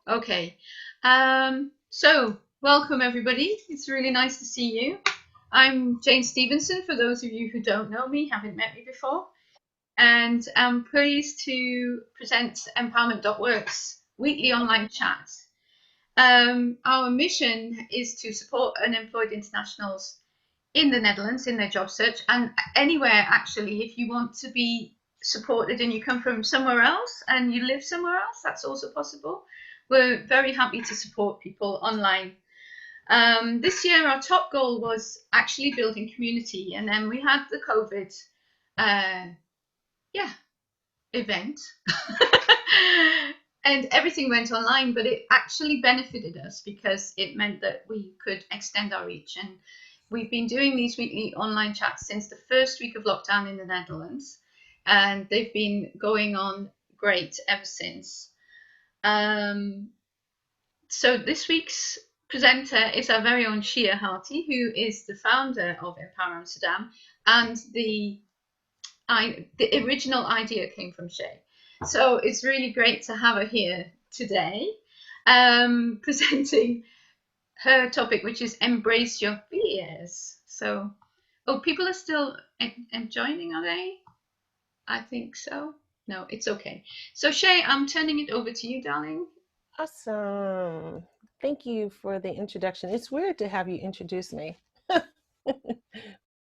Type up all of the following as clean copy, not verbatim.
Okay. So welcome everybody. It's really nice to see you. I'm Jane Stevenson, for those of you who don't know me, haven't met me before, and I'm pleased to present Empowerment.works weekly online chat. Our mission is to support unemployed internationals in the Netherlands in their job search and anywhere actually. If you want to be supported and you come from somewhere else and you live somewhere else, that's also possible. We're very happy to support people online. This year, our top goal was actually building community, and then we had the COVID, uh, yeah, event, and everything went online. But it actually benefited us because it meant that we could extend our reach. And we've been doing these weekly online chats since the first week of lockdown in the Netherlands, and they've been going on great ever since. Um, so this week's presenter is our very own Shea Harty, who is the founder of Empower Amsterdam, and the original idea came from Shea. So it's really great to have her here today, presenting her topic, which is embrace your fears. So, oh, people are still joining, are they? I think so. No, it's okay. So Shea, I'm turning it over to you, darling. Awesome. Thank you for the introduction. It's weird to have you introduce me, but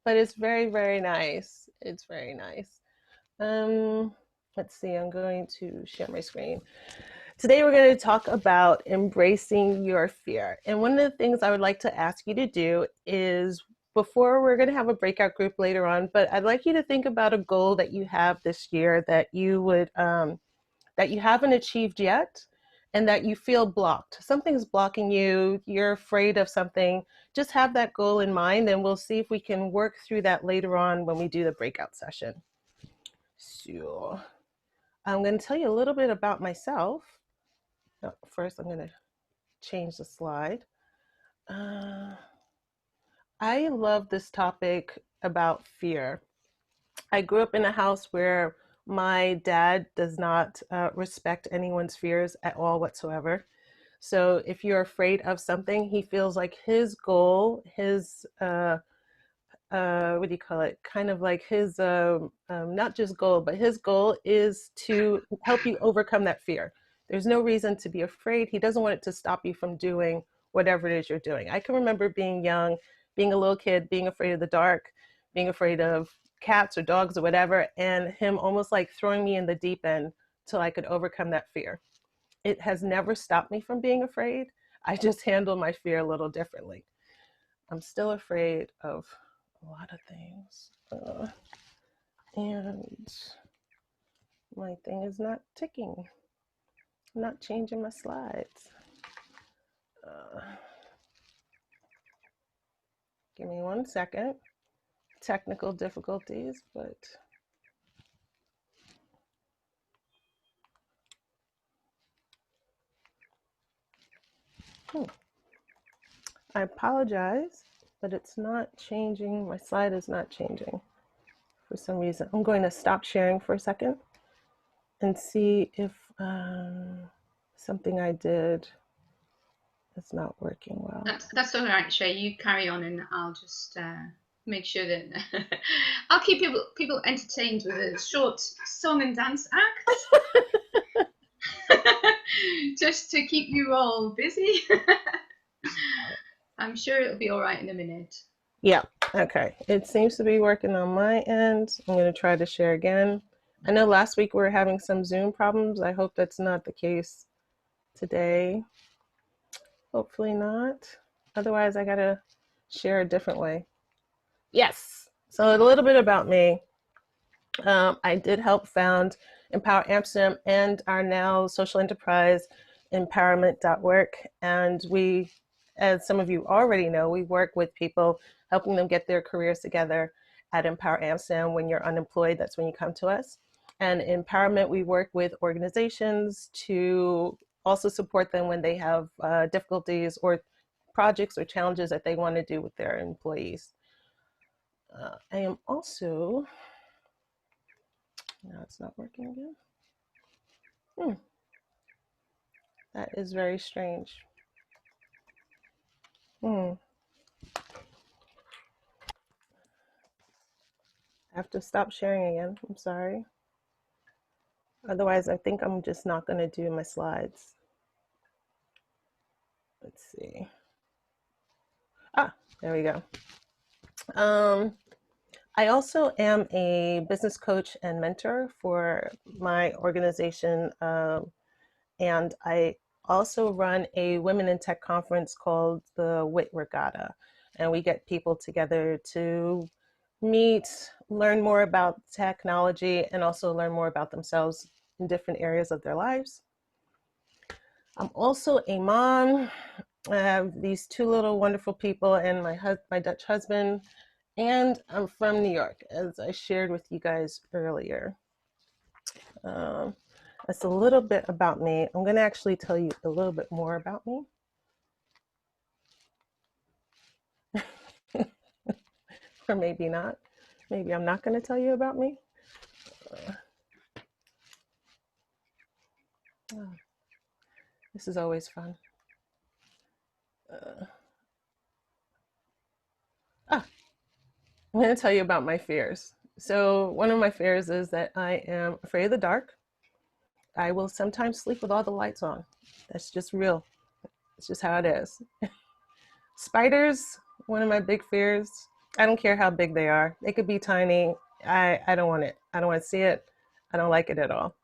it's very, very nice. It's very nice. Um, let's see, I'm going to share my screen. Today, we're going to talk about embracing your fear. And one of the things I would like to ask you to do is before we're going to have a breakout group later on, but I'd like you to think about a goal that you have this year that you would that you haven't achieved yet and that you feel blocked. Something's blocking you, you're afraid of something. Just have that goal in mind, and we'll see if we can work through that later on when we do the breakout session. So, I'm going to tell you a little bit about myself. First, I'm going to change the slide. Uh, I love this topic about fear. I grew up in a house where my dad does not respect anyone's fears at all whatsoever. So if you're afraid of something, he feels like his goal, his what do you call it? Kind of like his not just goal, but his goal is to help you overcome that fear. There's no reason to be afraid. He doesn't want it to stop you from doing whatever it is you're doing. I can remember being young, being a little kid, being afraid of the dark, being afraid of cats or dogs or whatever, and him almost like throwing me in the deep end till I could overcome that fear. It has never stopped me from being afraid. I just handle my fear a little differently. I'm still afraid of a lot of things. And my thing is not ticking, not changing my slides. Uh, Give me 1 second. Technical difficulties, but hmm, I apologize, but it's not changing. My slide is not changing for some reason. I'm going to stop sharing for a second and see if something I did is not working well. That's all right, Shay. You carry on, and I'll just make sure that I'll keep people entertained with a short song and dance act, just to keep you all busy. I'm sure it'll be all right in a minute. Yeah, okay. It seems to be working on my end. I'm going to try to share again. I know last week we were having some Zoom problems. I hope that's not the case today. Hopefully not. Otherwise, I got to share a different way. Yes. So, a little bit about me. I did help found Empower Amsterdam and our now social enterprise empowerment.work. And we, as some of you already know, we work with people helping them get their careers together at Empower Amsterdam. When you're unemployed, that's when you come to us. And empowerment, we work with organizations to also support them when they have difficulties or projects or challenges that they want to do with their employees. I am also, now it's not working again. Hmm. That is very strange. Hmm. I have to stop sharing again. I'm sorry. Otherwise, I think I'm just not going to do my slides. Let's see. Ah, there we go. Um, I also am a business coach and mentor for my organization, and I also run a Women in Tech conference called the WIT Regatta. And we get people together to meet, learn more about technology, and also learn more about themselves in different areas of their lives. I'm also a mom. I have these two little wonderful people and my Dutch husband, and I'm from New York, as I shared with you guys earlier. Um, that's a little bit about me. I'm going to actually tell you a little bit more about me. Or maybe not. Maybe I'm not going to tell you about me. Oh, this is always fun. Uh, ah, I'm going to tell you about my fears. So, one of my fears is that I am afraid of the dark. I will sometimes sleep with all the lights on. That's just real. It's just how it is. Spiders, one of my big fears. I don't care how big they are. They could be tiny. I don't want it. I don't want to see it. I don't like it at all.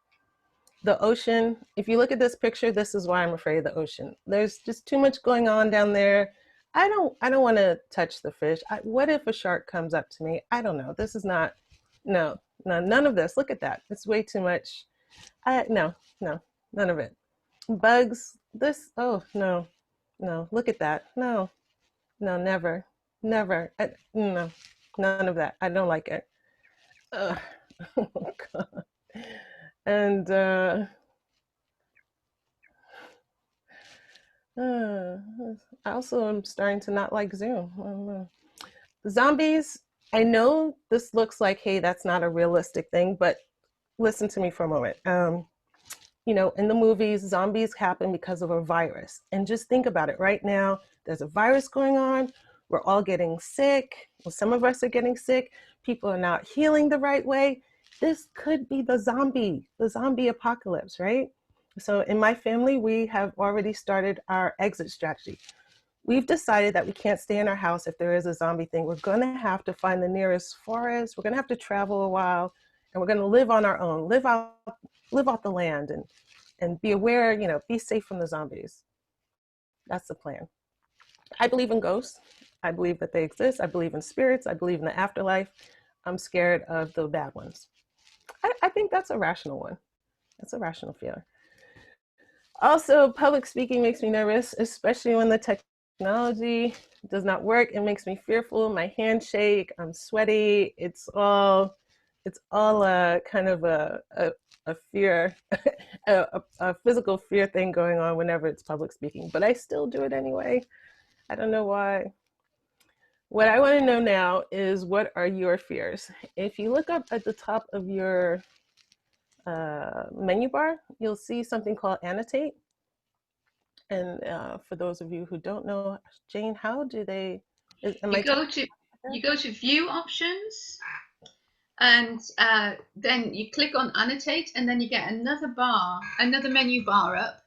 The ocean, if you look at this picture, this is why I'm afraid of the ocean. There's just too much going on down there. I don't want to touch the fish. What if a shark comes up to me? I don't know. This is not no, no, none of this. Look at that. It's way too much. No, no, none of it. Bugs, this, oh no, no, look at that. No, no, never, never. No, none of that. I don't like it. Ugh. Oh, God. And uh, I also am starting to not like Zoom. I don't know. Zombies, I know this looks like, hey, that's not a realistic thing, but listen to me for a moment. In the movies, zombies happen because of a virus. And just think about it right now. There's a virus going on. We're all getting sick. Well, some of us are getting sick. People are not healing the right way. This could be the zombie apocalypse, right? So in my family, we have already started our exit strategy. We've decided that we can't stay in our house if there is a zombie thing. We're going to have to find the nearest forest. We're going to have to travel a while, and we're going to live on our own, live off the land, and be aware, be safe from the zombies. That's the plan. I believe in ghosts. I believe that they exist. I believe in spirits. I believe in the afterlife. I'm scared of the bad ones. I think that's a rational one. That's a rational fear. Also, public speaking makes me nervous, especially when the technology does not work. It makes me fearful. My hands shake. I'm sweaty. It's all a kind of a fear, a physical fear thing going on whenever it's public speaking. But I still do it anyway. I don't know why. What I want to know now is, what are your fears? If you look up at the top of your menu bar, you'll see something called annotate. And for those of you who don't know, Jane, how do they? Am I You talking go to about you go to view options, and then you click on annotate, and then you get another menu bar up,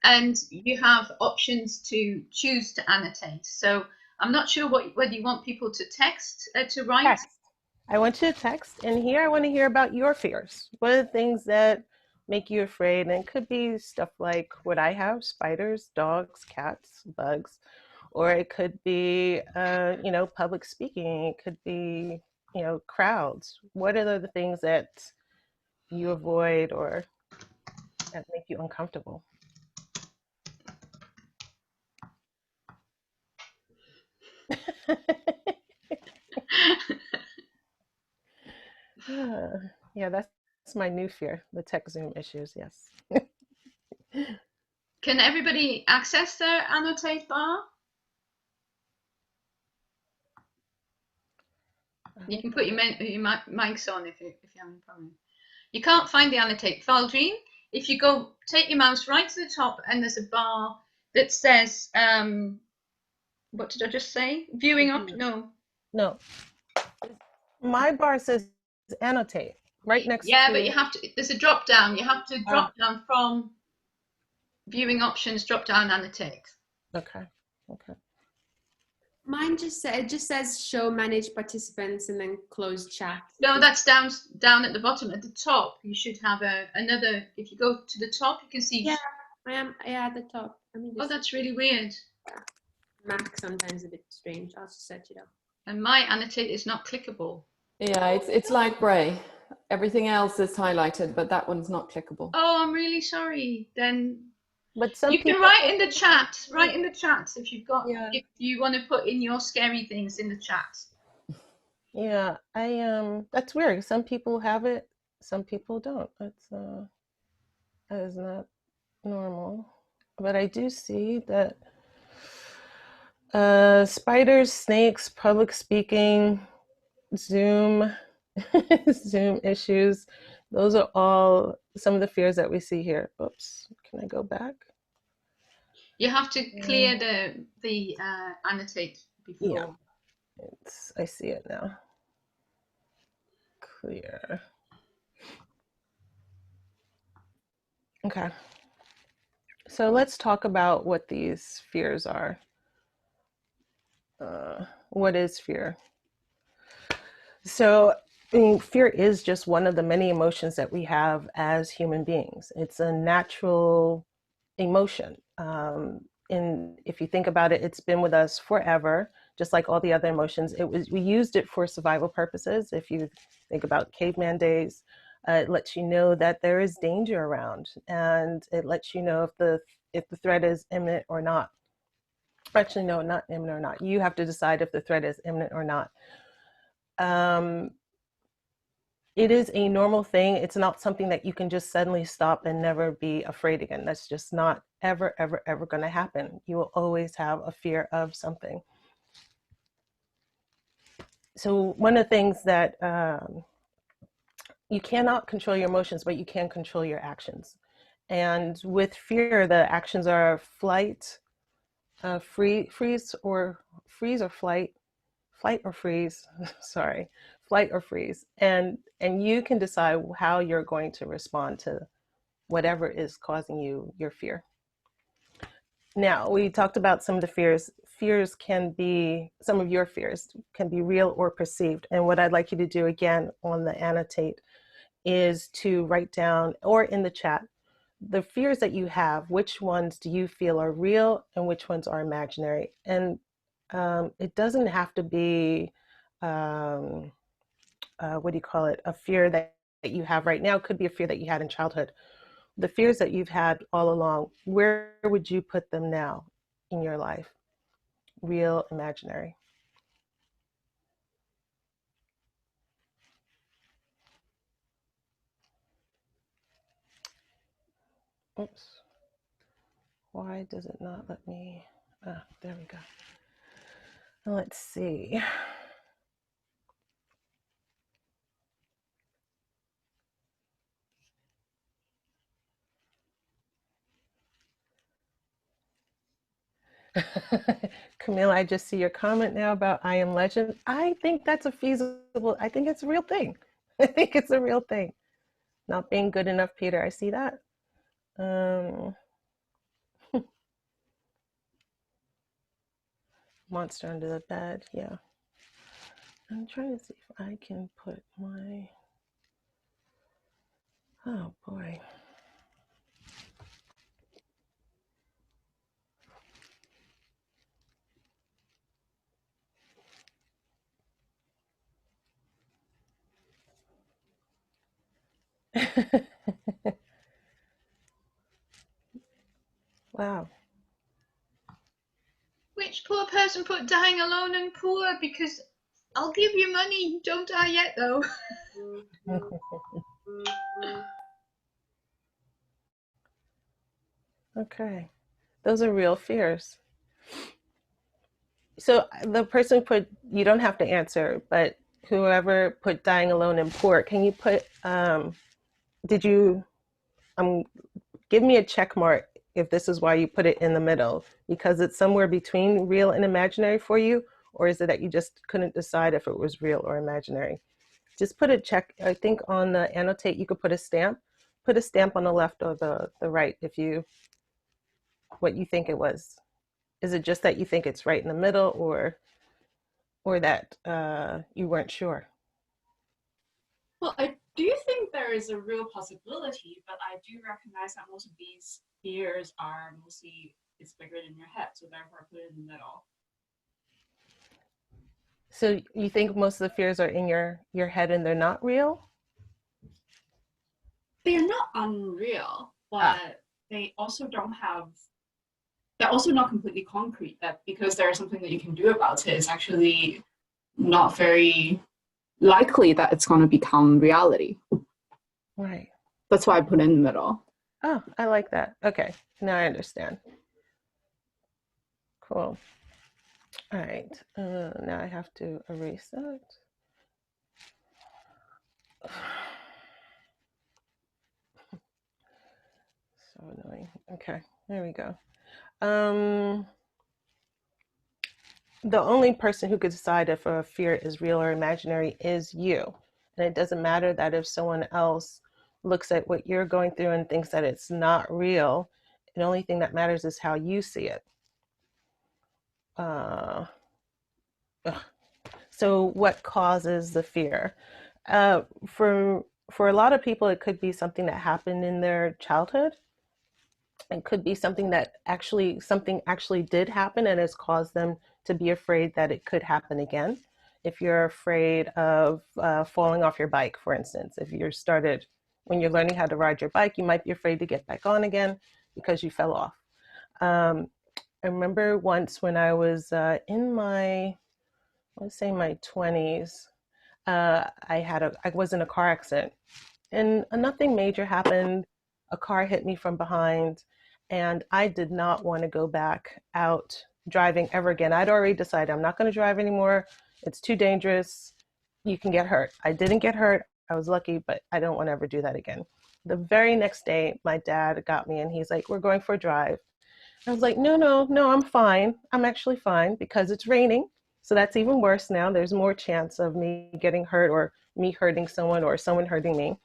and you have options to choose to annotate. So I'm not sure whether you want people to text, to write. text? I want you to text, and here I want to hear about your fears. What are the things that make you afraid? And it could be stuff like what I have: spiders, dogs, cats, bugs, or it could be, public speaking. It could be, crowds. What are the things that you avoid or that make you uncomfortable? Yeah, that's my new fear, the tech Zoom issues. Yes. Can everybody access their annotate bar? I You hope can put not. your mics on if you're having a problem. You can't find the annotate. Valdrine, if you go, take your mouse right to the top, and there's a bar that says, what did I just say? Viewing up? No. No, my bar says annotate right next Yeah, but you to. have to, there's a drop down. You have to Ah, drop down from viewing options, drop down annotate. okay, okay. Mine it just says show manage participants and then close chat. No, that's down at the bottom. At the top, you should have another. If you go to the top, you can see. Yeah, I am. Yeah, at the top. I mean, Oh, that's really weird. Mac sometimes a bit strange. I'll just set it up. And my annotate is not clickable. Yeah, it's light gray. Everything else is highlighted, but that one's not clickable. Oh, I'm really sorry. Then But some you people can write in the chat. Write in the chat if you've got. Yeah. If you want to put in your scary things in the chat. Yeah, that's weird. Some people have it, some people don't. That is not normal. But I do see that spiders, snakes, public speaking, Zoom, Zoom issues, those are all some of the fears that we see here. Oops, can I go back? You have to clear the annotate before. Yeah, I see it now. Clear. Okay. So let's talk about what these fears are. What is fear? So, I mean, fear is just one of the many emotions that we have as human beings. It's a natural emotion. And if you think about it, it's been with us forever, just like all the other emotions. We used it for survival purposes. If you think about caveman days, it lets you know that there is danger around, and it lets you know if the threat is imminent or not. Actually, no, not imminent or not. You have to decide if the threat is imminent or not. It is a normal thing. It's not something that you can just suddenly stop and never be afraid again. That's just not ever, ever, ever going to happen. You will always have a fear of something. So one of the things that you cannot control your emotions, but you can control your actions. And with fear, the actions are flight, freeze or flight or freeze. Sorry, flight or freeze. And you can decide how you're going to respond to whatever is causing you your fear. Now, we talked about some of the fears. Some of your fears can be real or perceived. And what I'd like you to do again on the annotate is to write down, or in the chat, the fears that you have. Which ones do you feel are real and which ones are imaginary? And it doesn't have to be, what do you call it, a fear that you have right now. It could be a fear that you had in childhood. The fears that you've had all along, where would you put them now in your life? Real, imaginary? Oops. Why does it not let me? There we go. Let's see. Camille, I just see your comment now about I Am Legend. I think that's I think it's a real thing. I think it's a real thing. Not being good enough, Peter. I see that. Monster under the bed. Yeah. I'm trying to see if I can put my. Oh boy. Wow. Which poor person put dying alone and poor? Because I'll give you money. Don't die yet, though. Okay. Those are real fears. So the person put, you don't have to answer, but whoever put dying alone and poor, can you put, did you, I'm give me a check mark if this is why you put it in the middle, because it's somewhere between real and imaginary for you, or is it that you just couldn't decide if it was real or imaginary? Just put a check. I think on the annotate, you could put a stamp. Put a stamp on the left or the right if you, what you think it was. Is it just that you think it's right in the middle, or that you weren't sure? Well, I do think there is a real possibility, but I do recognize that most of these fears are mostly, it's bigger than your head, so therefore I put it in the middle. So you think most of the fears are in your head and they're not real? They're not unreal, but they also don't have, they're also not completely concrete, that because there's something that you can do about it, it's actually not very likely that it's going to become reality. Right. That's why I put it in the middle. Oh, I like that. Okay, now I understand. Cool. All right, now I have to erase that. So annoying. Okay, there we go. The only person who could decide if a fear is real or imaginary is you. And it doesn't matter that if someone else looks at what you're going through and thinks that it's not real, the only thing that matters is how you see it. So what causes the fear? For a lot of people, it could be something that happened in their childhood. It could be something actually did happen and has caused them to be afraid that it could happen again. If you're afraid of falling off your bike, for instance, if you started when you're learning how to ride your bike, you might be afraid to get back on again because you fell off. I remember once when I was in my, let's say my 20s, I was in a car accident, and nothing major happened. A car hit me from behind, and I did not want to go back out driving ever again. I'd already decided I'm not going to drive anymore. It's too dangerous. You can get hurt. I didn't get hurt. I was lucky, but I don't want to ever do that again. The very next day, my dad got me and he's like, we're going for a drive. I was like, no, I'm fine. I'm actually fine because it's raining. So that's even worse now. There's more chance of me getting hurt or me hurting someone or someone hurting me.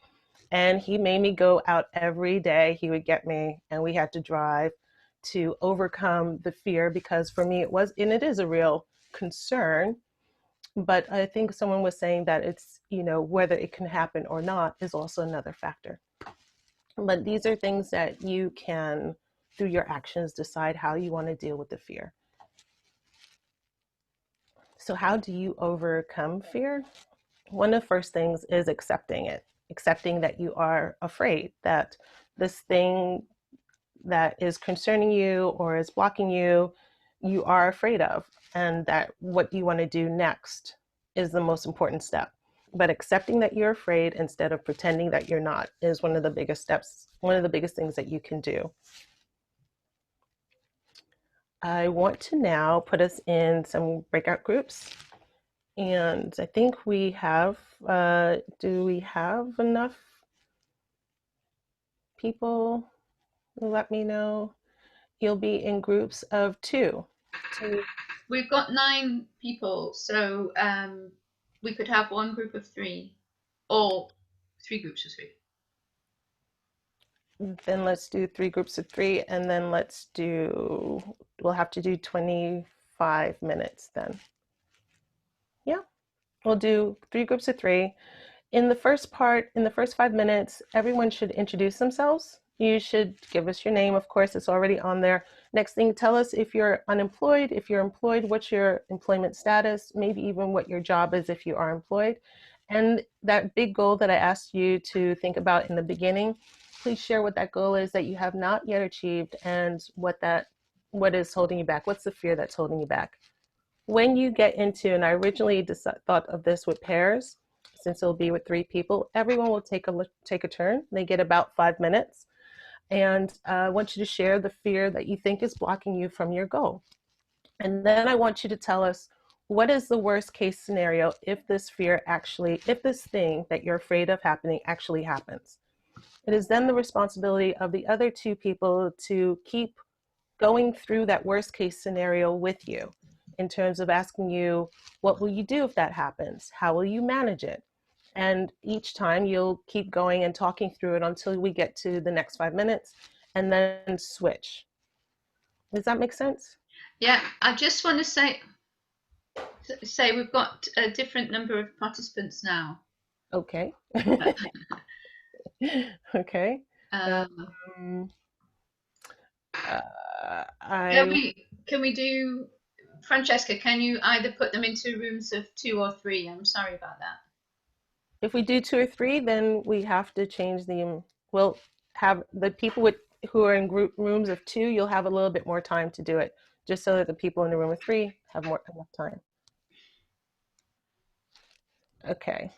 And he made me go out every day. He would get me and we had to drive to overcome the fear, because for me it was, and it is a real concern. But I think someone was saying that it's, whether it can happen or not is also another factor. But these are things that you can, through your actions, decide how you want to deal with the fear. So how do you overcome fear? One of the first things is accepting it, accepting that you are afraid, that this thing that is concerning you or is blocking you, you are afraid of, and that what you want to do next is the most important step. But accepting that you're afraid instead of pretending that you're not is one of the biggest steps, one of the biggest things that you can do. I want to now put us in some breakout groups. And I think we have, do we have enough people? Let me know. You'll be in groups of two. We've got 9 people, so we could have one group of 3 or 3 groups of 3. Then let's do 3 groups of 3, and then we'll have to do 25 minutes then. Yeah, we'll do 3 groups of 3. In the first 5 minutes, everyone should introduce themselves. You should give us your name, of course, it's already on there. Next thing, tell us if you're unemployed. If you're employed, what's your employment status, maybe even what your job is if you are employed. And that big goal that I asked you to think about in the beginning, please share what that goal is that you have not yet achieved and what is holding you back. What's the fear that's holding you back? When you get into, and I originally thought of this with pairs, since it'll be with 3 people, everyone will take a turn. They get about 5 minutes. And I want you to share the fear that you think is blocking you from your goal. And then I want you to tell us, what is the worst case scenario if this thing that you're afraid of happening actually happens? It is then the responsibility of the other two people to keep going through that worst case scenario with you, in terms of asking you, what will you do if that happens? How will you manage it? And each time you'll keep going and talking through it until we get to the next 5 minutes, and then switch. Does that make sense? Yeah, I just want to say we've got a different number of participants now. Okay. Okay. Um, can we do, Francesca, can you either put them into rooms of 2 or 3? I'm sorry about that. If we do 2 or 3, then we have to change the, we'll have the people who are in group rooms of 2, you'll have a little bit more time to do it, just so that the people in the room of 3 have enough time. Okay.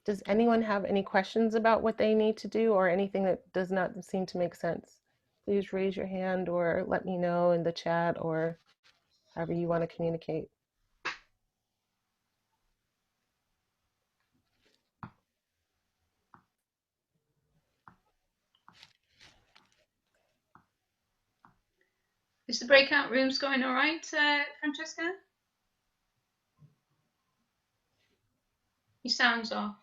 Does anyone have any questions about what they need to do, or anything that does not seem to make sense? Please raise your hand or let me know in the chat, or however you want to communicate. Is the breakout rooms going all right, Francesca? Your sound's off.